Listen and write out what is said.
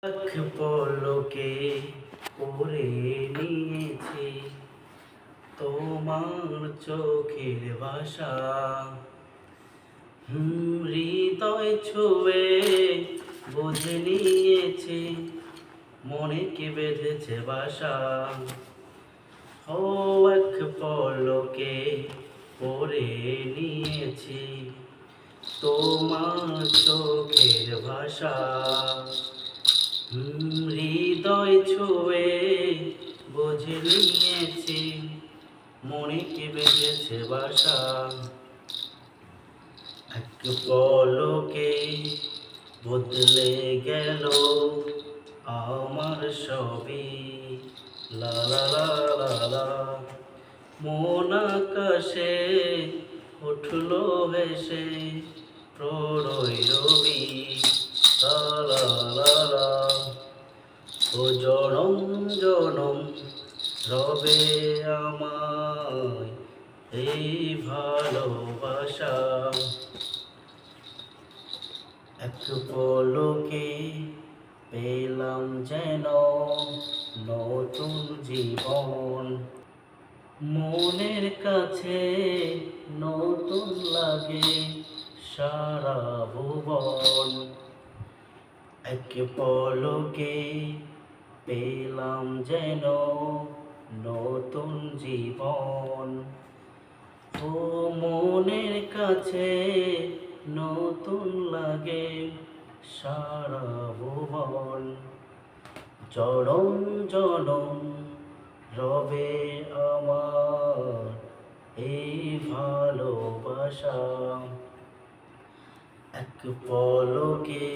চোখ পলকে পড়ে নিয়েছি তোমার চোখের ভাষা। হৃদয় ছুঁয়ে বুঝে নিয়েছি মনে কি বেঁধেছে বাসা। ও এক পলকে পড়ে নিয়েছি তোমার চোখের ভাষা। হৃদয় ছুঁয়ে বুঝে নিয়েছি মনে কি বেঁধেছে বাসা। এক পলকে বদলে গেল আমার সবই। লা লা লা লা লা। মন আকাশে উঠলো ভেসে প্রলয় রবি। লা লা লা লা। ও জনম জনম রবে আমায় এই ভালোবাসা। এক পলকে পেলাম যেন নতুন জীবন। মনের কাছে নতুন লাগে সারা ভুবন। এক পলকে পেলাম যেন নতুন জীবন। ও মনের কাছে নতুন লাগে সারা ভুবন। জনম জনম রবে আমার এই ভালোবাসা। এক পলকে